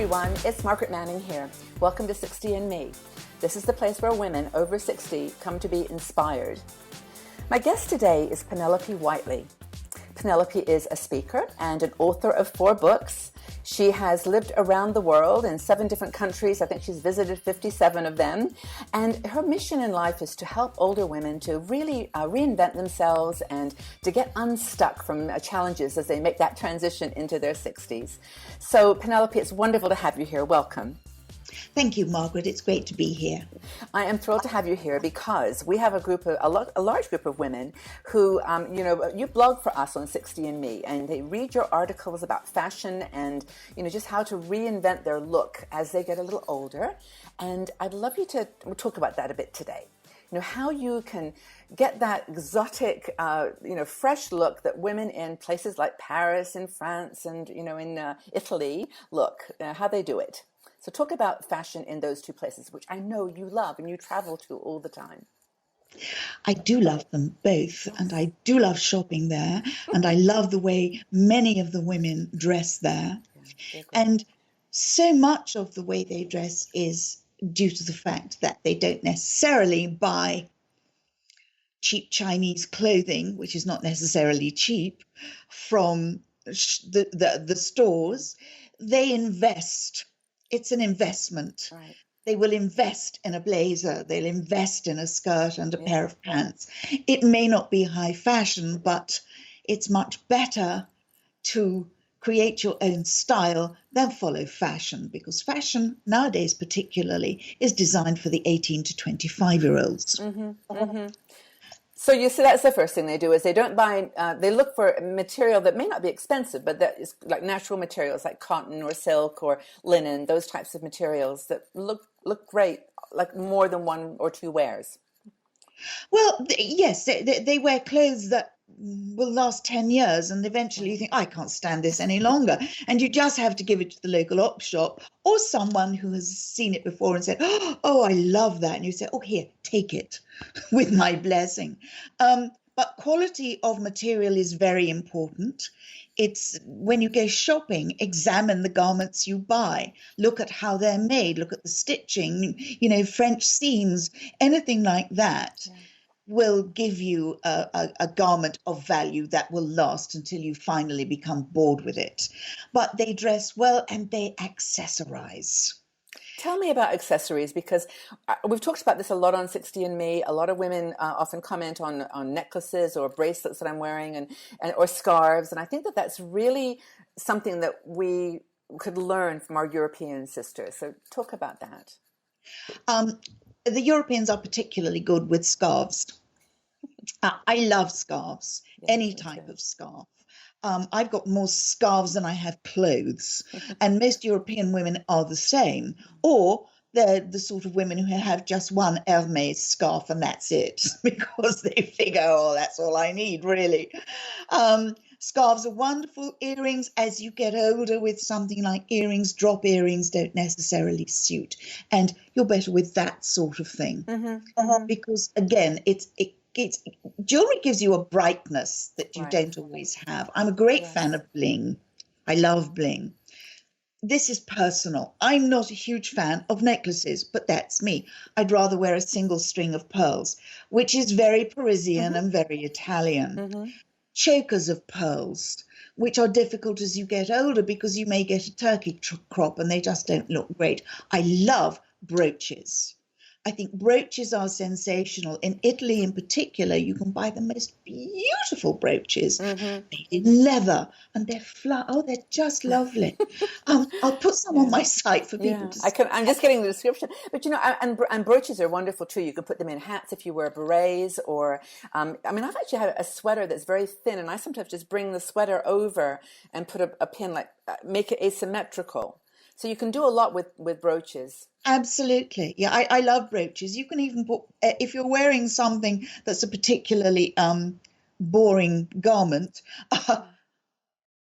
everyone, it's Margaret Manning here. Welcome to 60 and Me. This is the place where women over 60 come to be inspired. My guest today is Penelope Whiteley. Penelope is a speaker and an author of 4 books. She has lived around the world in 7 different countries. I think she's visited 57 of them. And her mission in life is to help older women to really reinvent themselves and to get unstuck from challenges as they make that transition into their 60s. So, Penelope, it's wonderful to have you here. Welcome. Thank you, Margaret. It's great to be here. I am thrilled to have you here because we have a large group of women who, you blog for us on 60 and Me, and they read your articles about fashion and, just how to reinvent their look as they get a little older. And I'd love you to talk about that a bit today. How you can get that exotic, fresh look that women in places like Paris and France and, in Italy look, how they do it. So talk about fashion in those 2 places, which I know you love and you travel to all the time. I do love them both, and I do love shopping there, and I love the way many of the women dress there. Yeah, and so much of the way they dress is due to the fact that they don't necessarily buy cheap Chinese clothing, which is not necessarily cheap, from the stores. They invest. It's an investment. Right. They will invest in a blazer. They'll invest in a skirt and a pair of pants. It may not be high fashion, but it's much better to create your own style than follow fashion, because fashion nowadays particularly is designed for the 18 to 25-year-olds. Mm-hmm. Mm-hmm. So you see, that's the first thing they do is they don't buy, they look for material that may not be expensive, but that is like natural materials like cotton or silk or linen, those types of materials that look great, like more than 1 or 2 wears. Well, yes, they wear clothes that will last 10 years and eventually you think, I can't stand this any longer. And you just have to give it to the local op shop or someone who has seen it before and said, oh, I love that. And you say, oh, here, take it with my blessing. But quality of material is very important. It's when you go shopping, examine the garments you buy. Look at how they're made. Look at the stitching, French seams, anything like that. Yeah. Will give you a garment of value that will last until you finally become bored with it. But they dress well and they accessorize. Tell me about accessories, because we've talked about this a lot on 60 and Me. A lot of women often comment on necklaces or bracelets that I'm wearing and or scarves. And I think that that's really something that we could learn from our European sisters. So talk about that. The Europeans are particularly good with scarves. I love scarves, any type of scarf. I've got more scarves than I have clothes, and most European women are the same, or they're the sort of women who have just one Hermès scarf and that's it, because they figure, oh, that's all I need, really. Scarves are wonderful. Earrings, as you get older with something like earrings, drop earrings don't necessarily suit, and you're better with that sort of thing. Mm-hmm. Because again, it's jewelry gives you a brightness that you don't always have. I'm a great fan of bling. I love bling. This is personal. I'm not a huge fan of necklaces, but that's me. I'd rather wear a single string of pearls, which is very Parisian and very Italian. Mm-hmm. Chokers of pearls, which are difficult as you get older because you may get a turkey crop and they just don't look great. I love brooches. I think brooches are sensational. In Italy in particular, you can buy the most beautiful brooches made in leather, and they're just lovely. I'll put some on my site for people to see. I'm just getting the description. But, and brooches are wonderful too. You can put them in hats if you wear berets or, I've actually had a sweater that's very thin, and I sometimes just bring the sweater over and put a pin, make it asymmetrical. So you can do a lot with brooches. Absolutely. Yeah, I love brooches. You can even put, if you're wearing something that's a particularly boring garment,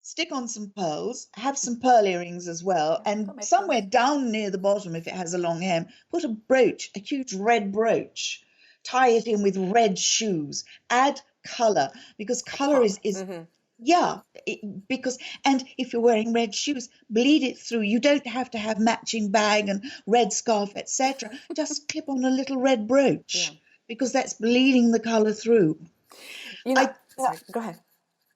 stick on some pearls, have some pearl earrings as well, and somewhere down near the bottom, if it has a long hem, put a brooch, a huge red brooch. Tie it in with red shoes. Add colour, because colour is Yeah, because, and if you're wearing red shoes, bleed it through. You don't have to have matching bag and red scarf, etc. Just clip on a little red Yeah. brooch because that's bleeding the color through. You know, I sorry, go ahead.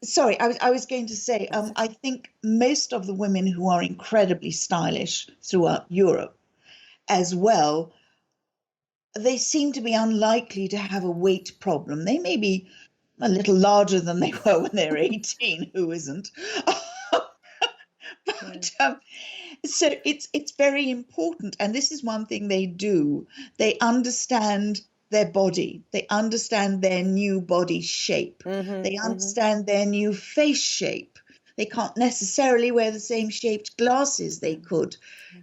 Sorry, I was going to say, That's I okay. think most of the women who are incredibly stylish throughout Europe as well, they seem to be unlikely to have a weight problem. They may be a little larger than they were when they were 18, who isn't? Yeah. But so it's very important, and this is one thing they do. They understand their body. They understand their new body shape. Mm-hmm. They Mm-hmm. understand their new face shape. They can't necessarily wear the same shaped glasses they Yeah. could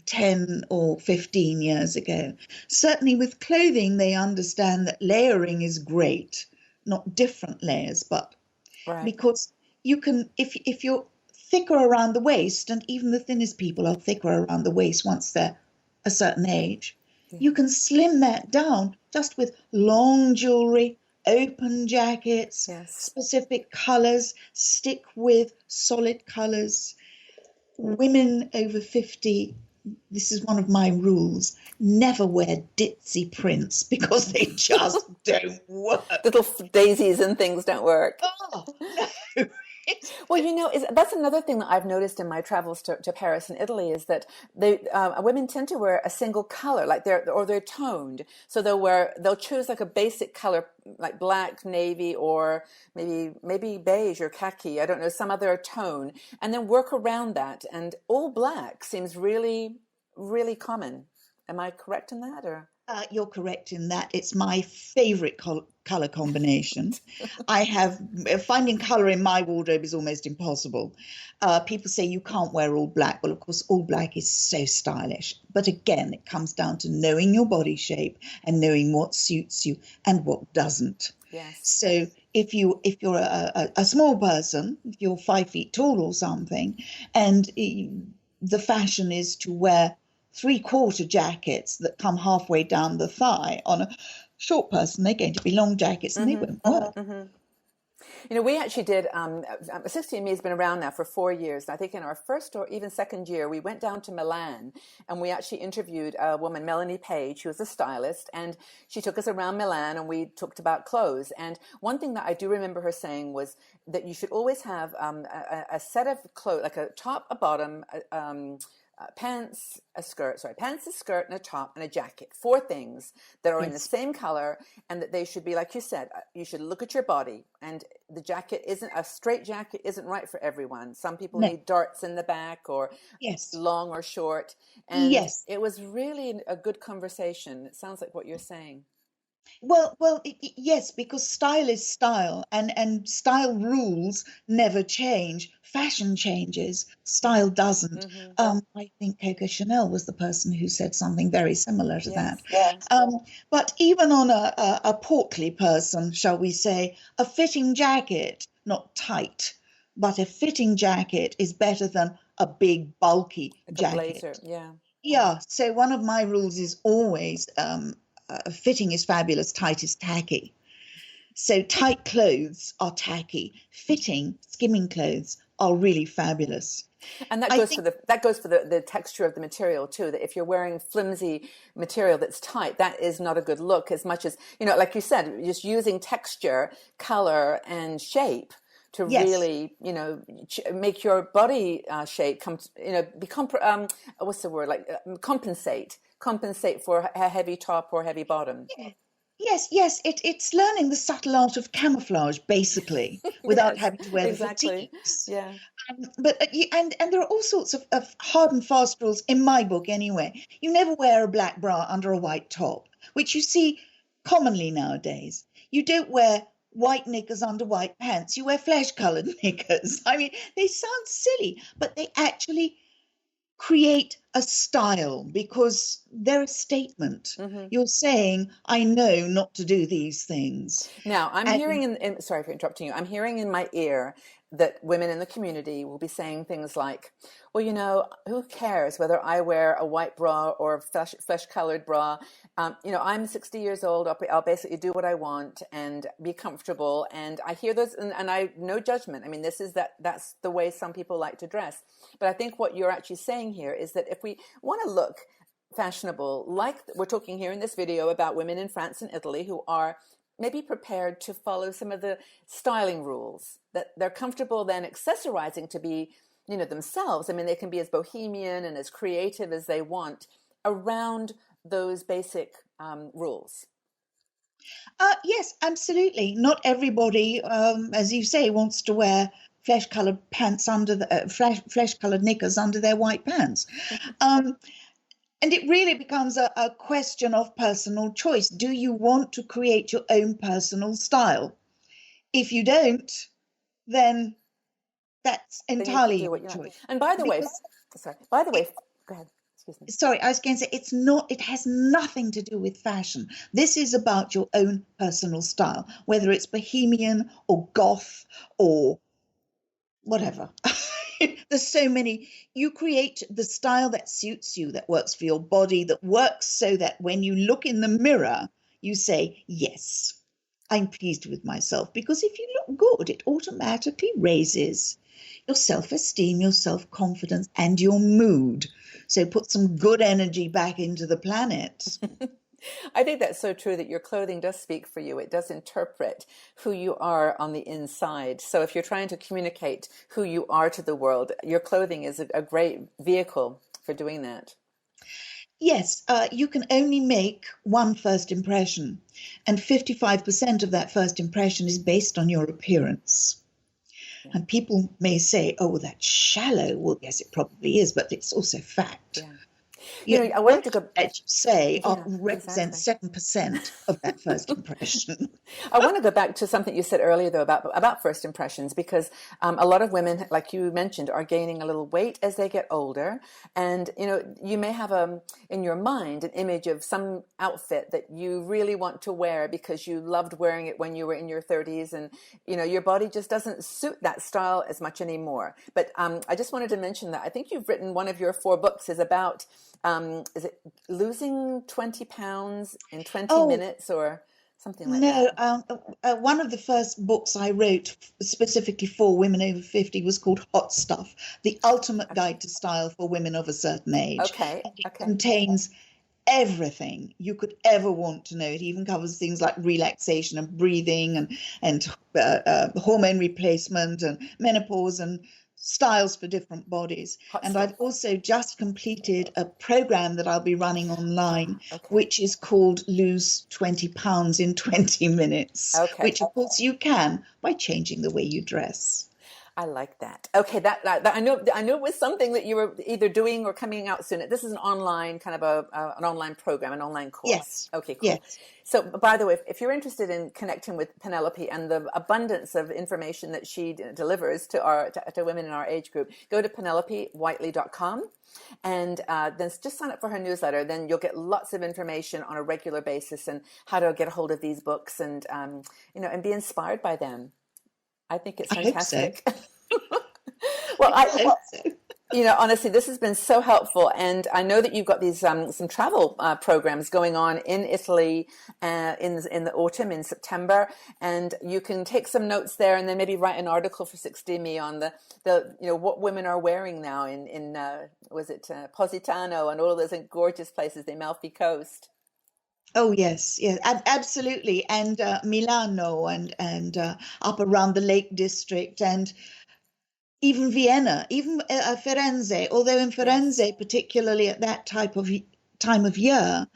10 or 15 years ago. Certainly with clothing, they understand that layering is great, not different layers, but Right. because you can, if you're thicker around the waist, and even the thinnest people are thicker around the waist once they're a certain age, Yeah. you can slim that down just with long jewelry, open jackets, Yes. specific colors, stick with solid colors. Women over 50, this is one of my rules, never wear ditzy prints because they just don't work. Little daisies and things don't work. Oh, no. Well, that's another thing that I've noticed in my travels to Paris and Italy is that women tend to wear a single color, like they're toned, so they'll choose like a basic color, like black, navy, or maybe beige or khaki. I don't know, some other tone, and then work around that. And all black seems really, really common. Am I correct in that, or? You're correct in that. It's my favorite color combination. I have finding color in my wardrobe is almost impossible. People say you can't wear all black. Well, of course, all black is so stylish. But again, it comes down to knowing your body shape and knowing what suits you and what doesn't. Yes. So if you're a small person, if you're 5 feet tall or something, and the fashion is to wear three-quarter jackets that come halfway down the thigh on a short person, they're going to be long jackets and they Mm-hmm. won't work. Mm-hmm. We actually did, 60 and Me has been around now for 4 years. I think in our first or even second year, we went down to Milan and we actually interviewed a woman, Melanie Page, who was a stylist, and she took us around Milan and we talked about clothes. And one thing that I do remember her saying was that you should always have a set of clothes, like a top, a bottom, pants, a skirt, and a top, and a jacket. Four things that are in the Yes. same color, and that they should be, like you said, you should look at your body. And the jacket isn't a straight jacket, isn't right for everyone. Some people No. need darts in the back, or Yes. long or short. And Yes. it was really a good conversation. It sounds like what you're saying. Well, yes, because style is style, and style rules never change. Fashion changes, style doesn't. Mm-hmm. I think Coco Chanel was the person who said something very similar to that. Yes. Yes. But even on a portly person, shall we say, a fitting jacket, not tight, but a fitting jacket is better than a big, bulky Like a jacket. blazer. Yeah. Yeah, so one of my rules is always fitting is fabulous, tight is tacky. So tight clothes are tacky, fitting, skimming clothes are really fabulous. And that I goes for think, the texture of the material too. That if you're wearing flimsy material that's tight, that is not a good look. As much as like you said, just using texture, color, and shape to yes, really make your body shape come become what's the word, like compensate for a heavy top or heavy bottom. yeah, yes, it's learning the subtle art of camouflage, basically, without Yes, having to wear the exactly. fatigues. Yeah. But and there are all sorts of hard and fast rules in my book anyway. You never wear a black bra under a white top, which you see commonly nowadays. You don't wear white knickers under white pants. You wear flesh-colored knickers. I mean, they sound silly, but they actually create a style because they're a statement. Mm-hmm. You're saying, I know not to do these things. Now, I'm And hearing sorry for interrupting you. I'm hearing in my ear that women in the community will be saying things like, well, who cares whether I wear a white bra or a flesh-colored bra? I'm 60 years old. I'll basically do what I want and be comfortable. And I hear those, and I no judgment. I mean, that's the way some people like to dress. But I think what you're actually saying here is that if we want to look fashionable, like we're talking here in this video about women in France and Italy who are maybe prepared to follow some of the styling rules, that they're comfortable then accessorizing to be, themselves. I mean, they can be as bohemian and as creative as they want around those basic rules. Yes, absolutely. Not everybody, as you say, wants to wear flesh-colored pants under the flesh-colored knickers under their white pants. And it really becomes a question of personal choice. Do you want to create your own personal style? If you don't, then that's entirely your choice. And by the way, go ahead. Excuse me. Sorry, I was going to say it has nothing to do with fashion. This is about your own personal style, whether it's bohemian or goth or whatever. There's so many. You create the style that suits you, that works for your body, that works so that when you look in the mirror, you say, yes, I'm pleased with myself. Because if you look good, it automatically raises your self-esteem, your self-confidence, and your mood. So put some good energy back into the planet. I think that's so true, that your clothing does speak for you. It does interpret who you are on the inside. So if you're trying to communicate who you are to the world, your clothing is a great vehicle for doing that. Yes, you can only make one first impression, and 55% of that first impression is based on your appearance. Yeah. And people may say, oh, that's shallow. Well, yes, it probably is, but it's also fact. Yeah. I wanted to go. As you say, represents 7% of that first impression. I want to go back to something you said earlier, though, about first impressions, because a lot of women, like you mentioned, are gaining a little weight as they get older, and you may have in your mind an image of some outfit that you really want to wear because you loved wearing it when you were in your 30s, and your body just doesn't suit that style as much anymore. But I just wanted to mention that I think you've written one of your 4 books is about. Is it losing 20 pounds in 20 minutes or something like that? No, one of the first books I wrote specifically for women over 50 was called Hot Stuff, the ultimate guide to style for women of a certain age. Okay. And it contains everything you could ever want to know. It even covers things like relaxation and breathing and hormone replacement and menopause and styles for different bodies. And I've also just completed a program that I'll be running online, which is called Lose 20 Pounds in 20 Minutes, which of course you can by changing the way you dress. I like that. Okay, that I know it was something that you were either doing or coming out soon. This is an online kind of an online program, an online course. Yes. Okay, cool. Yes. So, by the way, if you're interested in connecting with Penelope and the abundance of information that she delivers to women in our age group, go to PenelopeWhitely.com and then just sign up for her newsletter. Then you'll get lots of information on a regular basis and how to get a hold of these books and and be inspired by them. I think it's fantastic. I hope so. Honestly, this has been so helpful, and I know that you've got these some travel programs going on in Italy in the autumn, in September, and you can take some notes there, and then maybe write an article for 60 Me on the what women are wearing now in was it Positano and all of those gorgeous places, the Amalfi Coast. Oh, yes, absolutely. And Milano and up around the Lake District and even Vienna, even Firenze, although in Firenze, particularly at that time of year,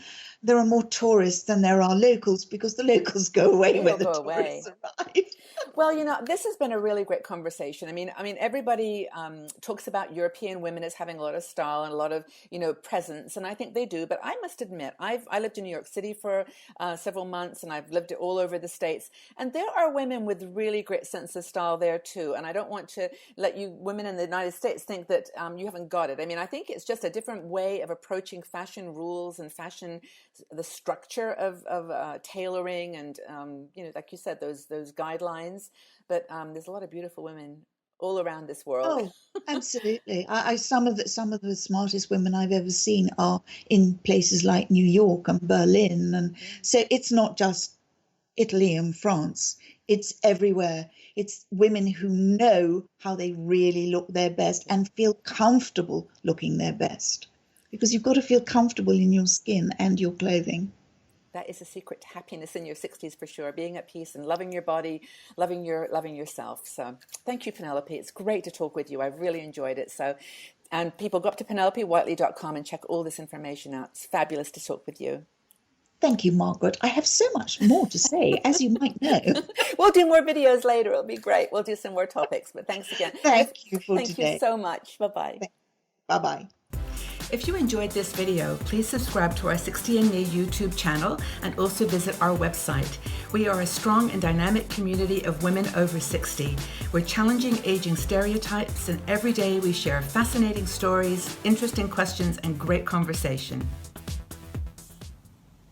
there are more tourists than there are locals because the locals go away They when all the go tourists away. arrive. Well, this has been a really great conversation. I mean, everybody talks about European women as having a lot of style and a lot of, presence, and I think they do. But I must admit, I lived in New York City for several months, and I've lived all over the States, and there are women with really great sense of style there too. And I don't want to let you women in the United States think that you haven't got it. I mean, I think it's just a different way of approaching fashion rules and fashion, the structure of tailoring, and like you said, those guidelines. But there's a lot of beautiful women all around this world. Oh, absolutely. Some of the smartest women I've ever seen are in places like New York and Berlin, and so it's not just Italy and France. It's everywhere. It's women who know how they really look their best and feel comfortable looking their best. Because you've got to feel comfortable in your skin and your clothing. That is a secret to happiness in your 60s for sure. Being at peace and loving your body, loving yourself. So thank you, Penelope. It's great to talk with you. I've really enjoyed it. So, and people go up to penelopewhiteley.com and check all this information out. It's fabulous to talk with you. Thank you, Margaret. I have so much more to say, as you might know. We'll do more videos later. It'll be great. We'll do some more topics. But thanks again. Thank you for Thank today. you so much. Bye-bye. Bye-bye. If you enjoyed this video, please subscribe to our 60andMe YouTube channel and also visit our website. We are a strong and dynamic community of women over 60. We're challenging aging stereotypes, and every day we share fascinating stories, interesting questions, and great conversation.